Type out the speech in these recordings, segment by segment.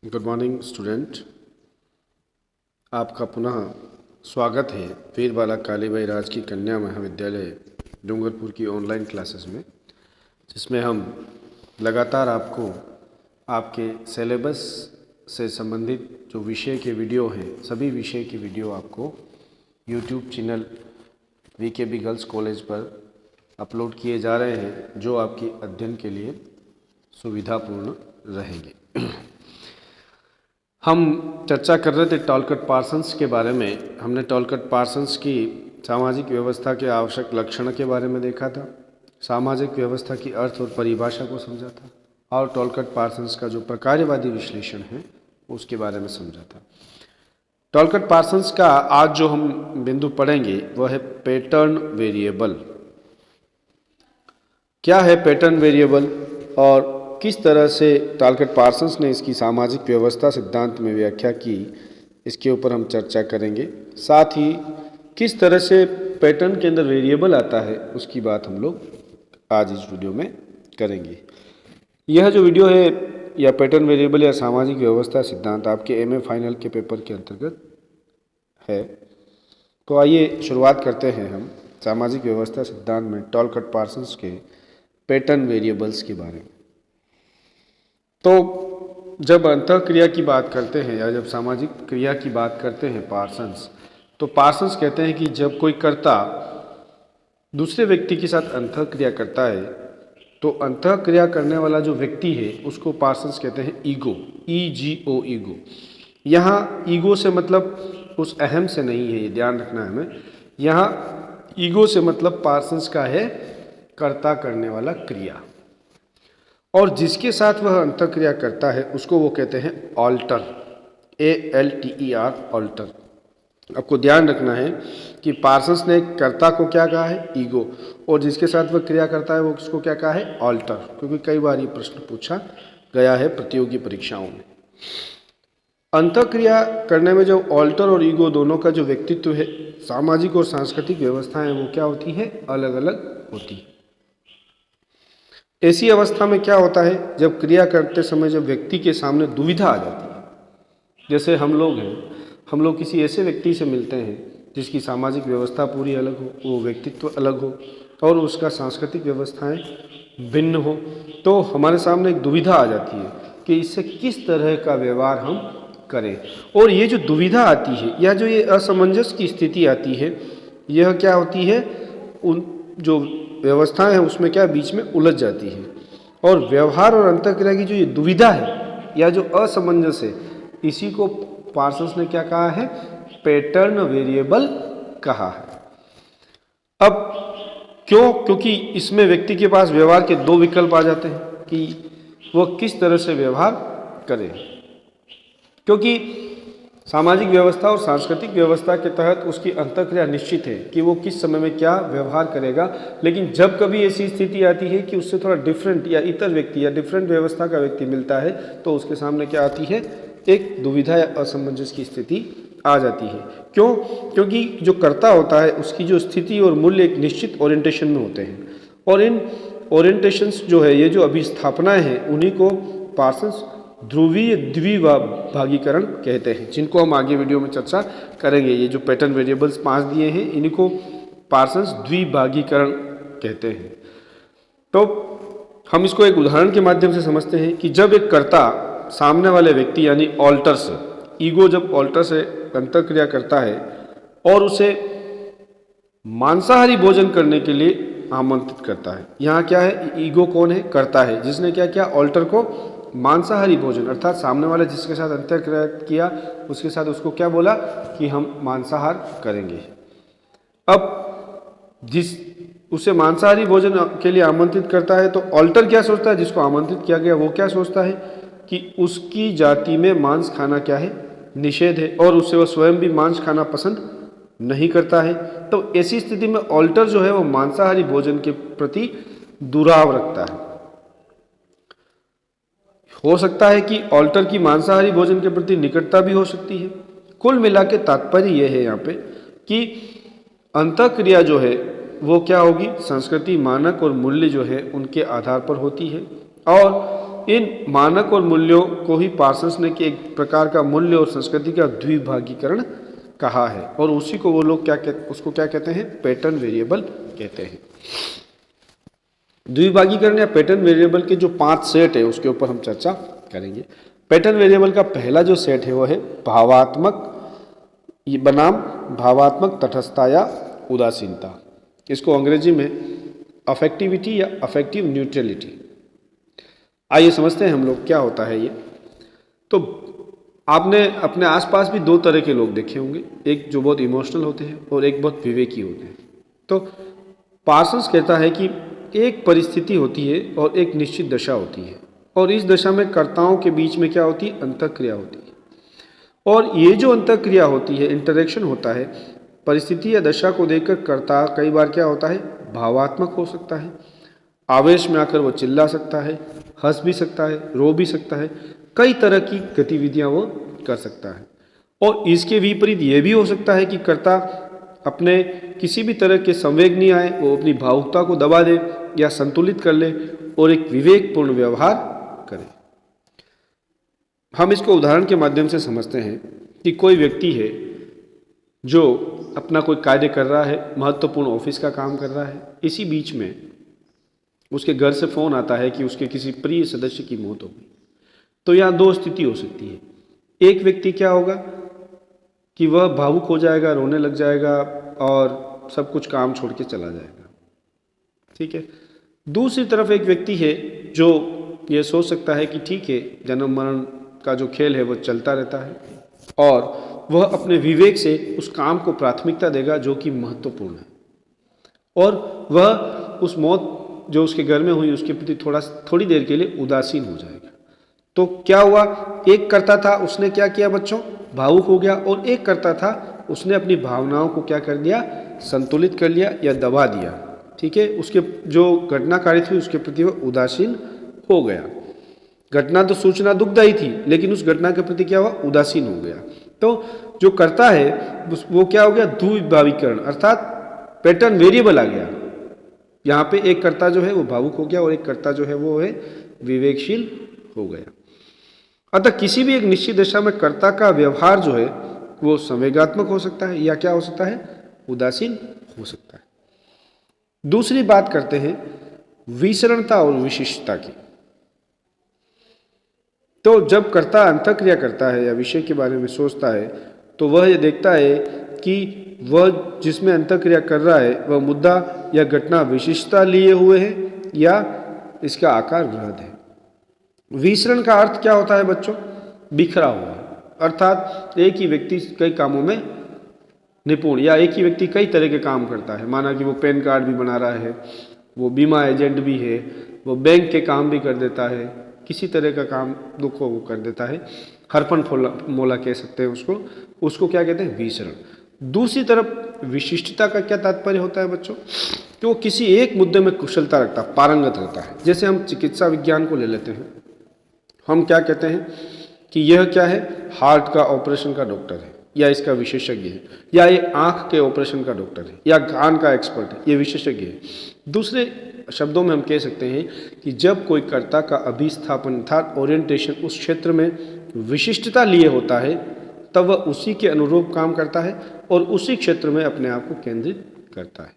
Good morning student, आपका पुनः स्वागत है वीर बाला कालीबाई राजकीय कन्या महाविद्यालय डूंगरपुर की ऑनलाइन क्लासेस में, जिसमें हम लगातार आपको आपके सिलेबस से संबंधित जो विषय के वीडियो हैं, सभी विषय के वीडियो आपको YouTube channel VKB girls college पर अपलोड किए जा रहे हैं, जो आपकी अध्ययन के लिए सुविधापूर्ण रहेंगे। हम चर्चा कर रहे थे टॉलकट पार्सन्स के बारे में। हमने टॉलकट पार्सन्स की सामाजिक व्यवस्था के आवश्यक लक्षण के बारे में देखा था, सामाजिक व्यवस्था की अर्थ और परिभाषा को समझा था, और टॉलकट पार्सन्स का जो प्रकार्यवादी विश्लेषण है उसके बारे में समझा था। टॉलकट पार्सन्स का आज जो हम बिंदु पढ़ेंगे वह है पैटर्न वेरिएबल। क्या है पैटर्न वेरिएबल और किस तरह से टॉलकट पार्सन्स ने इसकी सामाजिक व्यवस्था सिद्धांत में व्याख्या की, इसके ऊपर हम चर्चा करेंगे। साथ ही किस तरह से पैटर्न के अंदर वेरिएबल आता है उसकी बात हम लोग आज इस वीडियो में करेंगे। यह जो वीडियो है या पैटर्न वेरिएबल या सामाजिक व्यवस्था सिद्धांत आपके एमए फाइनल के पेपर के अंतर्गत है। तो आइए शुरुआत करते हैं हम सामाजिक व्यवस्था सिद्धांत में टॉलकट पार्सन्स के पैटर्न वेरिएबल्स के बारे में। तो जब अंतःक्रिया की बात करते हैं या जब सामाजिक क्रिया की बात करते हैं पार्सन्स, तो पार्सन्स कहते हैं कि जब कोई कर्ता दूसरे व्यक्ति के साथ अंतःक्रिया करता है तो अंतःक्रिया करने वाला जो व्यक्ति है उसको पार्सन्स कहते हैं ईगो, EGO, ईगो। यहाँ ईगो से मतलब उस अहम से नहीं है, ये ध्यान रखना है हमें। यहाँ ईगो से मतलब पार्सन्स का है कर्ता करने वाला क्रिया, और जिसके साथ वह अंतःक्रिया करता है उसको वो कहते हैं ऑल्टर, ALTER, ऑल्टर। आपको ध्यान रखना है कि पार्सन्स ने कर्ता को क्या कहा है, ईगो, और जिसके साथ वह क्रिया करता है वो किसको क्या कहा है, ऑल्टर, क्योंकि कई बार ये प्रश्न पूछा गया है प्रतियोगी परीक्षाओं में। अंतःक्रिया करने में जो ऑल्टर और ईगो दोनों का जो व्यक्तित्व है, सामाजिक और सांस्कृतिक व्यवस्थाएं वो क्या होती है, अलग अलग होती है। ऐसी अवस्था में क्या होता है, जब क्रिया करते समय जब व्यक्ति के सामने दुविधा आ जाती है, जैसे हम लोग हैं, हम लोग किसी ऐसे व्यक्ति से मिलते हैं जिसकी सामाजिक व्यवस्था पूरी अलग हो, वो व्यक्तित्व अलग हो और उसका सांस्कृतिक व्यवस्थाएं भिन्न हो, तो हमारे सामने एक दुविधा आ जाती है कि इससे किस तरह का व्यवहार हम करें। और ये जो दुविधा आती है या जो ये असमंजस की स्थिति आती है, यह क्या होती है, उन जो व्यवस्थाएं हैं उसमें क्या बीच में उलझ जाती है। और व्यवहार और अंतःक्रिया की जो ये दुविधा है या जो असमंजस है, इसी को पार्सन्स ने क्या कहा है, पैटर्न वेरिएबल कहा है। अब क्यों, क्योंकि इसमें व्यक्ति के पास व्यवहार के दो विकल्प आ जाते हैं कि वह किस तरह से व्यवहार करे, क्योंकि सामाजिक व्यवस्था और सांस्कृतिक व्यवस्था के तहत उसकी अंतःक्रिया निश्चित है कि वो किस समय में क्या व्यवहार करेगा। लेकिन जब कभी ऐसी स्थिति आती है कि उससे थोड़ा डिफरेंट या इतर व्यक्ति या डिफरेंट व्यवस्था का व्यक्ति मिलता है, तो उसके सामने क्या आती है, एक दुविधा या असमंजस की स्थिति आ जाती है। क्यों, क्योंकि जो कर्ता होता है उसकी जो स्थिति और मूल्य एक निश्चित ओरिएंटेशन में होते हैं, और इन ओरिएंटेशंस जो है, ये जो अभिस्थापनाएं हैं, उन्हीं को पार्सन्स ध्रुवीय द्विभागीकरण कहते हैं, जिनको हम आगे वीडियो में चर्चा करेंगे। ये जो पैटर्न वेरिएबल्स 5 दिए हैं, इन्हीं को पार्सन्स द्विभागीकरण कहते हैं। तो हम इसको एक उदाहरण के माध्यम से समझते हैं कि जब एक कर्ता सामने वाले व्यक्ति यानी ऑल्टर से, ईगो जब ऑल्टर से अंतःक्रिया करता है और उसे मांसाहारी भोजन करने के लिए आमंत्रित करता है। यहाँ क्या है, ईगो कौन है, कर्ता है, जिसने क्या किया, ऑल्टर को मांसाहारी भोजन, अर्थात सामने वाले जिसके साथ अंतःक्रिया किया उसके साथ उसको क्या बोला कि हम मांसाहार करेंगे। अब जिस उसे मांसाहारी भोजन के लिए आमंत्रित करता है तो ऑल्टर क्या सोचता है, जिसको आमंत्रित किया गया वो क्या सोचता है कि उसकी जाति में मांस खाना क्या है, निषेध है, और उससे वह स्वयं भी मांस खाना पसंद नहीं करता है। तो ऐसी स्थिति में ऑल्टर जो है वो मांसाहारी भोजन के प्रति दुराव रखता है। हो सकता है कि ऑल्टर की मांसाहारी भोजन के प्रति निकटता भी हो सकती है। कुल मिला के तात्पर्य यह है यहाँ पे कि अंतःक्रिया जो है वो क्या होगी, संस्कृति, मानक और मूल्य जो है उनके आधार पर होती है, और इन मानक और मूल्यों को ही पार्सन्स ने कि एक प्रकार का मूल्य और संस्कृति का द्विभागीकरण कहा है, और उसी को वो लोग उसको क्या कहते हैं, पैटर्न वेरिएबल कहते हैं। द्विभागीकरण या पैटर्न वेरिएबल के जो 5 सेट है उसके ऊपर हम चर्चा करेंगे। पैटर्न वेरिएबल का पहला जो सेट है वो है भावात्मक, ये बनाम भावात्मक तटस्थता या उदासीनता। इसको अंग्रेजी में अफेक्टिविटी या अफेक्टिव न्यूट्रलिटी। आइए समझते हैं हम लोग क्या होता है ये। तो आपने अपने आसपास भी 2 तरह के लोग देखे होंगे, एक जो बहुत इमोशनल होते हैं और एक बहुत विवेकी होते हैं। तो पार्सन्स कहता है कि एक परिस्थिति होती है और एक निश्चित दशा होती है, और इस दशा में कर्ताओं के बीच में क्या होती है, अंतःक्रिया होती है। और ये जो अंतःक्रिया होती है, इंटरेक्शन होता है, परिस्थिति या दशा को देखकर कर्ता कई बार क्या होता है, भावात्मक हो सकता है, आवेश में आकर वो चिल्ला सकता है, हंस भी सकता है, रो भी सकता है, कई तरह की गतिविधियां वो कर सकता है। और इसके विपरीत ये भी हो सकता है कि कर्ता अपने किसी भी तरह के संवेग नहीं आए, वो अपनी भावुकता को दबा दे या संतुलित कर ले और एक विवेकपूर्ण व्यवहार करे। हम इसको उदाहरण के माध्यम से समझते हैं कि कोई व्यक्ति है जो अपना कोई कार्य कर रहा है, महत्वपूर्ण ऑफिस का काम कर रहा है, इसी बीच में उसके घर से फ़ोन आता है कि उसके किसी प्रिय सदस्य की मौत हो गई। तो यहाँ 2 स्थिति हो सकती है। एक व्यक्ति क्या होगा कि वह भावुक हो जाएगा, रोने लग जाएगा और सब कुछ काम छोड़ के चला जाएगा, ठीक है। दूसरी तरफ एक व्यक्ति है जो ये सोच सकता है कि ठीक है, जन्म मरण का जो खेल है वो चलता रहता है, और वह अपने विवेक से उस काम को प्राथमिकता देगा जो कि महत्वपूर्ण है, और वह उस मौत जो उसके घर में हुई उसके प्रति थोड़ी देर के लिए उदासीन हो जाएगा। तो क्या हुआ, एक करता था उसने क्या किया बच्चों, भावुक हो गया, और एक करता था उसने अपनी भावनाओं को क्या कर दिया, संतुलित कर लिया या दबा दिया, ठीक है। उसके जो घटना कारित हुई उसके प्रति वह उदासीन हो गया। घटना तो सूचना दुखदायी थी, लेकिन उस घटना के प्रति क्या हुआ, उदासीन हो गया। तो जो करता है वो क्या हो गया, द्विभावीकरण, अर्थात पैटर्न वेरिएबल आ गया। यहाँ पे एक कर्ता जो है वो भावुक हो गया और एक कर्ता जो है वो है विवेकशील हो गया। अतः किसी भी एक निश्चित दशा में कर्ता का व्यवहार जो है वो संवेगात्मक हो सकता है या क्या हो सकता है, उदासीन हो सकता है। दूसरी बात करते हैं विसरणता और विशिष्टता की। तो जब कर्ता अंतःक्रिया करता है या विषय के बारे में सोचता है तो वह ये देखता है कि वह जिसमें अंतःक्रिया कर रहा है वह मुद्दा या घटना विशिष्टता लिए हुए है या इसका आकार वृहद है। विसरण का अर्थ क्या होता है बच्चों, बिखरा हुआ, अर्थात एक ही व्यक्ति कई कामों में निपुण, या एक ही व्यक्ति कई तरह के काम करता है। माना कि वो पैन कार्ड भी बना रहा है, वो बीमा एजेंट भी है, वो बैंक के काम भी कर देता है, किसी तरह का काम दुखों वो कर देता है, हरपन मोला कह सकते हैं उसको क्या कहते हैं, विसरण। दूसरी तरफ विशिष्टता का क्या तात्पर्य होता है बच्चों, कि वो किसी एक मुद्दे में कुशलता रखता, पारंगत रहता है। जैसे हम चिकित्सा विज्ञान को ले लेते हैं, हम क्या कहते हैं कि यह क्या है, हार्ट का ऑपरेशन का डॉक्टर है या इसका विशेषज्ञ है, या ये आँख के ऑपरेशन का डॉक्टर है या कान का एक्सपर्ट है, ये विशेषज्ञ है। दूसरे शब्दों में हम कह सकते हैं कि जब कोई कर्ता का अभिस्थापन अर्थात ओरिएंटेशन उस क्षेत्र में विशिष्टता लिए होता है तब वह उसी के अनुरूप काम करता है और उसी क्षेत्र में अपने आप को केंद्रित करता है।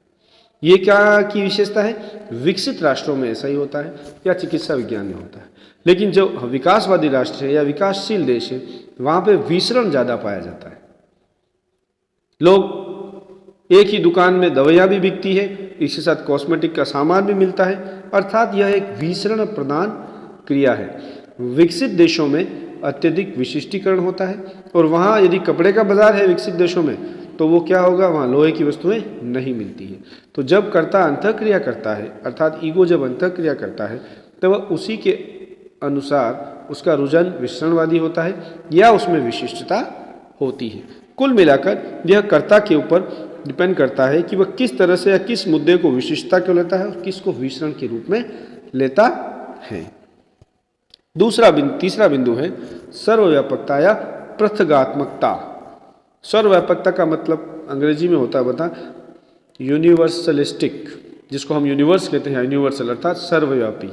ये क्या की विशेषता है, विकसित राष्ट्रों में ऐसा ही होता है या चिकित्सा विज्ञान में होता है। लेकिन जो विकासवादी राष्ट्र है या विकासशील देश है वहाँ पे विसरण ज़्यादा पाया जाता है। लोग एक ही दुकान में दवाइयाँ भी बिकती है, इसके साथ कॉस्मेटिक का सामान भी मिलता है, अर्थात यह एक विसरण प्रदान क्रिया है। विकसित देशों में अत्यधिक विशिष्टीकरण होता है और वहाँ यदि कपड़े का बाजार है विकसित देशों में तो वो क्या होगा, वहाँ लोहे की वस्तुएं नहीं मिलती है। तो जब कर्ता अंतःक्रिया करता है अर्थात ईगो जब अंतःक्रिया करता है तो वह उसी के अनुसार उसका रुझान विसरणवादी होता है या उसमें विशिष्टता होती है। कुल मिलाकर यह कर्ता के ऊपर डिपेंड करता है कि वह किस तरह से या किस मुद्दे को विशिष्टता क्यों लेता है और किसको विसरण के रूप में लेता है। तीसरा बिंदु है सर्वव्यापकता या पृथगात्मकता। सर्वव्यापकता का मतलब अंग्रेजी में होता है बता यूनिवर्सलिस्टिक, जिसको हम यूनिवर्स कहते हैं, यूनिवर्सल अर्थात सर्वव्यापी।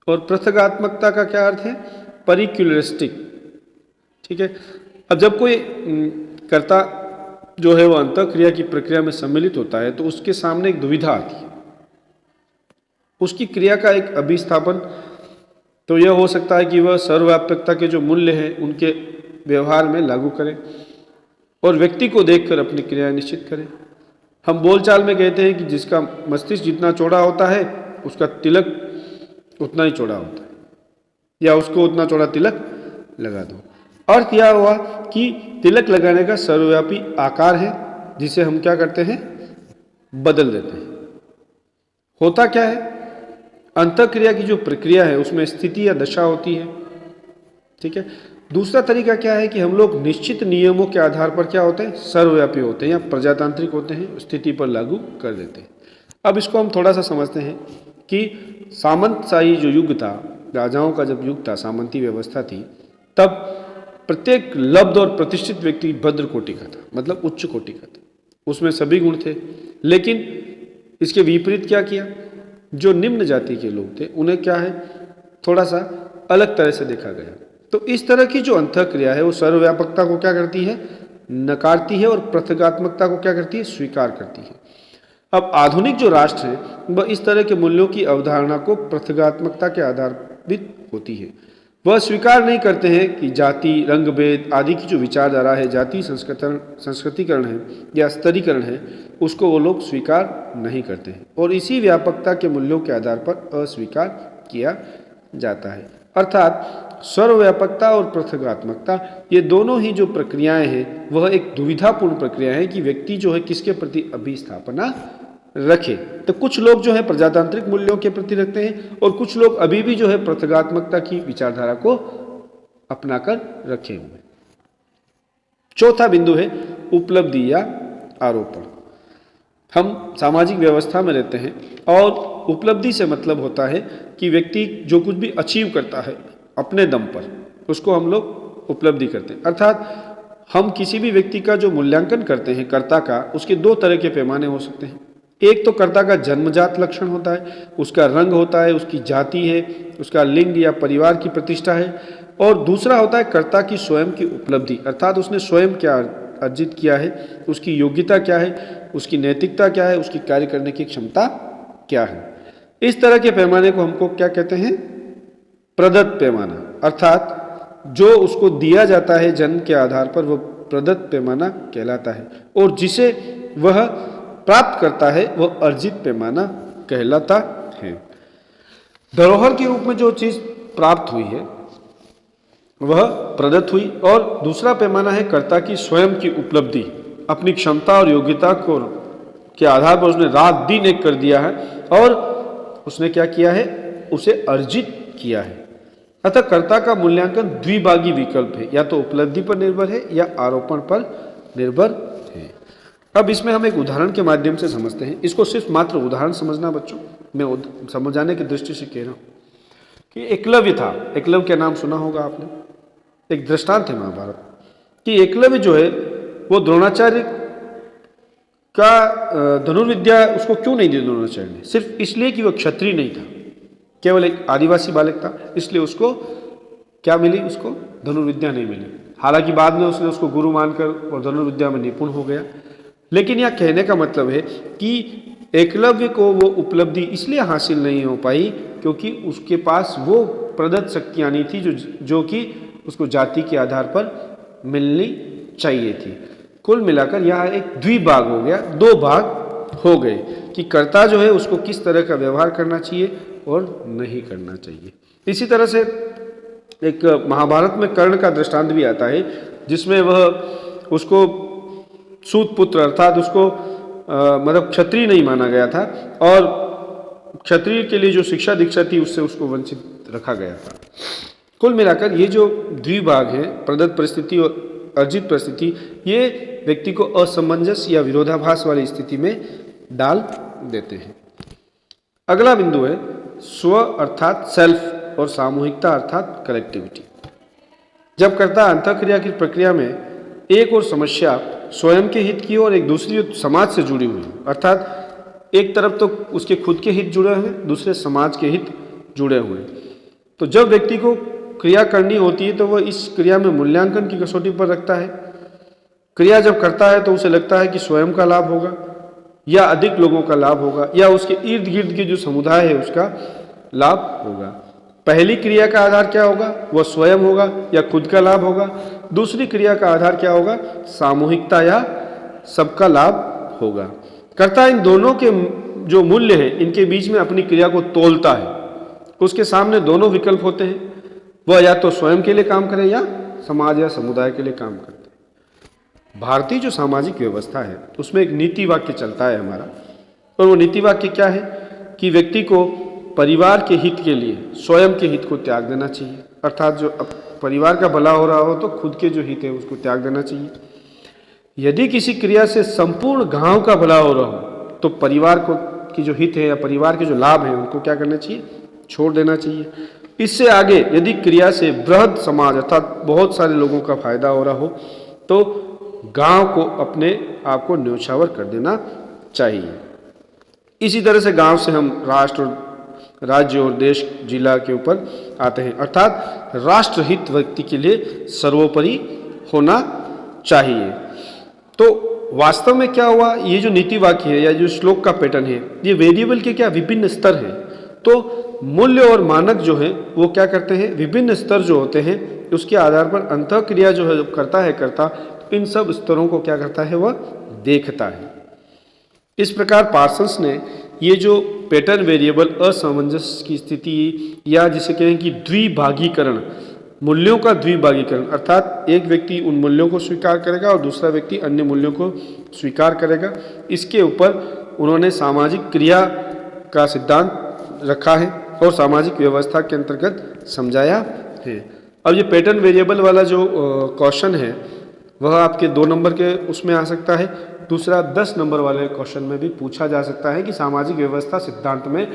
और पृथगात्मकता का क्या अर्थ है? परिक्युलरिस्टिक। ठीक है। अब जब कोई कर्ता जो है वो अंतःक्रिया की प्रक्रिया में सम्मिलित होता है तो उसके सामने एक दुविधा आती है, उसकी क्रिया का एक अभिस्थापन। तो यह हो सकता है कि वह सर्वव्यापकता के जो मूल्य हैं उनके व्यवहार में लागू करे और व्यक्ति को देखकर अपनी क्रियाएं निश्चित करे। हम बोलचाल में कहते हैं कि जिसका मस्तिष्क जितना चौड़ा होता है उसका तिलक उतना ही चौड़ा होता है, या उसको उतना चौड़ा तिलक लगा दो। अर्थ यह हुआ कि तिलक लगाने का सर्वव्यापी आकार है जिसे हम क्या करते हैं? बदल देते हैं। होता क्या है? अंतःक्रिया की जो प्रक्रिया है उसमें स्थिति या दशा होती है। ठीक है। दूसरा तरीका क्या है कि हम लोग निश्चित नियमों के आधार पर क्या होते हैं? सर्वव्यापी होते हैं या प्रजातांत्रिक होते हैं, स्थिति पर लागू कर देते हैं। अब इसको हम थोड़ा सा समझते हैं कि सामंतशाही जो युग था, राजाओं का जब युग था, सामंती व्यवस्था थी, तब प्रत्येक लब्ध और प्रतिष्ठित व्यक्ति भद्र कोटि का था, मतलब उच्च कोटि का था, उसमें सभी गुण थे। लेकिन इसके विपरीत क्या किया? जो निम्न जाति के लोग थे उन्हें क्या है, थोड़ा सा अलग तरह से देखा गया। तो इस तरह की जो अंतःक्रिया है वो सर्वव्यापकता को क्या करती है? नकारती है, और पृथगात्मकता को क्या करती है? स्वीकार करती है। अब आधुनिक जो राष्ट्र है वह इस तरह के मूल्यों की अवधारणा को पृथगात्मकता के आधारित होती है। वह स्वीकार नहीं करते हैं कि जाति, रंग भेद आदि की जो विचारधारा है, जाति संस्कृतिकरण है या स्तरीकरण है, उसको वो लोग स्वीकार नहीं करते हैं और इसी व्यापकता के मूल्यों के आधार पर अस्वीकार किया जाता है। अर्थात सर्वव्यापकता और पृथगात्मकता ये दोनों ही जो प्रक्रियाएं हैं वह एक दुविधापूर्ण प्रक्रिया है कि व्यक्ति जो है किसके प्रति अभिस्थापना रखे। तो कुछ लोग जो है प्रजातांत्रिक मूल्यों के प्रति रखते हैं और कुछ लोग अभी भी जो है पृथगात्मकता की विचारधारा को अपनाकर रखे हुए। चौथा बिंदु है उपलब्धि या आरोपण। हम सामाजिक व्यवस्था में रहते हैं और उपलब्धि से मतलब होता है कि व्यक्ति जो कुछ भी अचीव करता है अपने दम पर, उसको हम लोग उपलब्धि करते हैं। अर्थात हम किसी भी व्यक्ति का जो मूल्यांकन करते हैं कर्ता का, उसके दो तरह के पैमाने हो सकते हैं। एक तो कर्ता का जन्मजात लक्षण होता है, उसका रंग होता है, उसकी जाति है, उसका लिंग या परिवार की प्रतिष्ठा है, और दूसरा होता है कर्ता की स्वयं की उपलब्धि, अर्थात उसने स्वयं क्या अर्जित किया है, उसकी योग्यता क्या है, उसकी नैतिकता क्या है, उसकी कार्य करने की क्षमता क्या है। इस तरह के पैमाने को हमको क्या कहते हैं? प्रदत्त पैमाना, अर्थात जो उसको दिया जाता है जन्म के आधार पर वह प्रदत्त पैमाना कहलाता है, और जिसे वह प्राप्त करता है वह अर्जित पैमाना कहलाता है। धरोहर के रूप में जो चीज प्राप्त हुई है वह प्रदत्त हुई, और दूसरा पैमाना है कर्ता की स्वयं की उपलब्धि, अपनी क्षमता और योग्यता को के आधार पर उसने रात दिन एक कर दिया है और उसने क्या किया है? उसे अर्जित किया है। अतः कर्ता का मूल्यांकन द्विभागी विकल्प है, या तो उपलब्धि पर निर्भर है या आरोपण पर निर्भर है। अब इसमें हम एक उदाहरण के माध्यम से समझते हैं। इसको सिर्फ मात्र उदाहरण समझना बच्चों, मैं समझाने की दृष्टि से कह रहा हूँ कि एकलव्य था। एकलव्य का नाम सुना होगा आपने, एक दृष्टांत है महाभारत कि एकलव्य जो है वो द्रोणाचार्य का धनुर्विद्या उसको क्यों नहीं दी द्रोणाचार्य ने? सिर्फ इसलिए कि वह क्षत्रिय नहीं था, केवल एक आदिवासी बालक था, इसलिए उसको क्या मिली? उसको धनुर्विद्या नहीं मिली। हालांकि बाद में उसने उसको गुरु मानकर और धनुर्विद्या में निपुण हो गया। लेकिन यह कहने का मतलब है कि एकलव्य को वो उपलब्धि इसलिए हासिल नहीं हो पाई क्योंकि उसके पास वो प्रदत्त शक्तियाँ नहीं थी जो कि उसको जाति के आधार पर मिलनी चाहिए थी। कुल मिलाकर यह एक द्विभाग हो गया, दो भाग हो गए कि कर्ता जो है उसको किस तरह का व्यवहार करना चाहिए और नहीं करना चाहिए। इसी तरह से एक महाभारत में कर्ण का दृष्टांत भी आता है जिसमें वह उसको सूत पुत्र अर्थात उसको मतलब क्षत्रिय नहीं माना गया था और क्षत्रिय के लिए जो शिक्षा दीक्षा थी उससे उसको वंचित रखा गया था। कुल मिलाकर ये जो द्विभाग है, प्रदत्त परिस्थिति और अर्जित परिस्थिति, ये व्यक्ति को असमंजस या विरोधाभास वाली स्थिति में डाल देते हैं। अगला बिंदु है स्व अर्थात सेल्फ और सामूहिकता अर्थात कलेक्टिविटी। जब कर्ता अंतःक्रिया की प्रक्रिया में एक और समस्या स्वयं के हित की और एक दूसरी समाज से जुड़ी हुई, अर्थात एक तरफ तो उसके खुद के हित जुड़े हुए, दूसरे समाज के हित जुड़े हुए, तो जब व्यक्ति को क्रिया करनी होती है तो वह इस क्रिया में मूल्यांकन की कसौटी पर रखता है। क्रिया जब करता है तो उसे लगता है कि स्वयं का लाभ होगा या अधिक लोगों का लाभ होगा या उसके इर्द गिर्द के जो समुदाय है उसका लाभ होगा। पहली क्रिया का आधार क्या होगा? वह स्वयं होगा या खुद का लाभ होगा। दूसरी क्रिया का आधार क्या होगा? सामूहिकता या सबका लाभ होगा। कर्ता इन दोनों के जो मूल्य है इनके बीच में अपनी क्रिया को तोलता है। उसके सामने दोनों विकल्प होते हैं, वह या तो स्वयं के लिए काम करे या समाज या समुदाय के लिए काम करते हैं। भारतीय जो सामाजिक व्यवस्था है उसमें एक नीति वाक्य चलता है हमारा, और वो नीति वाक्य क्या है कि व्यक्ति को परिवार के हित के लिए स्वयं के हित को त्याग देना चाहिए। अर्थात जो परिवार का भला हो रहा हो तो खुद के जो हित है उसको त्याग देना चाहिए। यदि किसी क्रिया से संपूर्ण गांव का भला हो रहा हो तो परिवार को की जो हित है या परिवार के जो लाभ है उनको क्या करना चाहिए? छोड़ देना चाहिए। इससे आगे यदि क्रिया से बृहद समाज अर्थात बहुत सारे लोगों का फायदा हो रहा हो तो गांव को अपने आप को न्योछावर कर देना चाहिए। इसी तरह से गांव से हम राष्ट्र, राज्य और देश, जिला के ऊपर आते हैं। अर्थात राष्ट्रहित व्यक्ति के लिए सर्वोपरि होना चाहिए। तो वास्तव में क्या हुआ, ये जो नीति वाक्य है या जो श्लोक का पैटर्न है ये वेरिएबल के क्या विभिन्न स्तर हैं। तो मूल्य और मानक जो है वो क्या करते हैं, विभिन्न स्तर जो होते हैं उसके आधार पर अंतःक्रिया जो है जब करता है कर्ता, तो इन सब स्तरों को क्या करता है, वह देखता है। इस प्रकार पार्सन्स ने ये जो पैटर्न वेरिएबल असामंजस्य की स्थिति या जिसे कहें कि द्विभागीकरण, मूल्यों का द्विभागीकरण, अर्थात एक व्यक्ति उन मूल्यों को स्वीकार करेगा और दूसरा व्यक्ति अन्य मूल्यों को स्वीकार करेगा, इसके ऊपर उन्होंने सामाजिक क्रिया का सिद्धांत रखा है और सामाजिक व्यवस्था के अंतर्गत समझाया है। अब ये पैटर्न वेरिएबल वाला जो क्वेश्चन है वह आपके 2 नंबर के उसमें आ सकता है। दूसरा 10 नंबर वाले क्वेश्चन में भी पूछा जा सकता है कि सामाजिक व्यवस्था सिद्धांत में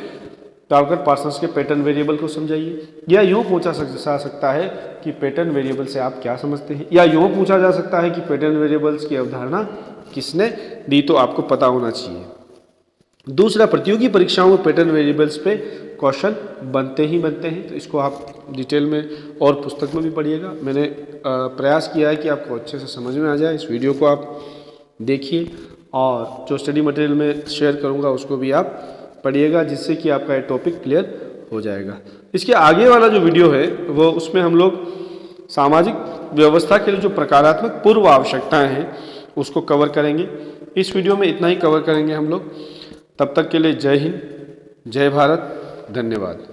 टालकर पार्सन्स के पैटर्न वेरिएबल को समझाइए, या यूँ पूछा जा सकता है कि पैटर्न वेरिएबल से आप क्या समझते हैं, या यूँ पूछा जा सकता है कि पैटर्न वेरिएबल्स की अवधारणा किसने दी, तो आपको पता होना चाहिए। दूसरा, प्रतियोगी परीक्षाओं में पैटर्न वेरिएबल्स पे क्वेश्चन बनते ही बनते हैं, तो इसको आप डिटेल में और पुस्तक में भी पढ़िएगा। मैंने प्रयास किया है कि आपको अच्छे से समझ में आ जाए। इस वीडियो को आप देखिए और जो स्टडी मटेरियल में शेयर करूँगा उसको भी आप पढ़िएगा, जिससे कि आपका ये टॉपिक क्लियर हो जाएगा। इसके आगे वाला जो वीडियो है वो उसमें हम लोग सामाजिक व्यवस्था के लिए जो प्रकारात्मक पूर्व आवश्यकताएं हैं उसको कवर करेंगे। इस वीडियो में इतना ही कवर करेंगे हम लोग। तब तक के लिए जय हिंद, जय भारत, धन्यवाद।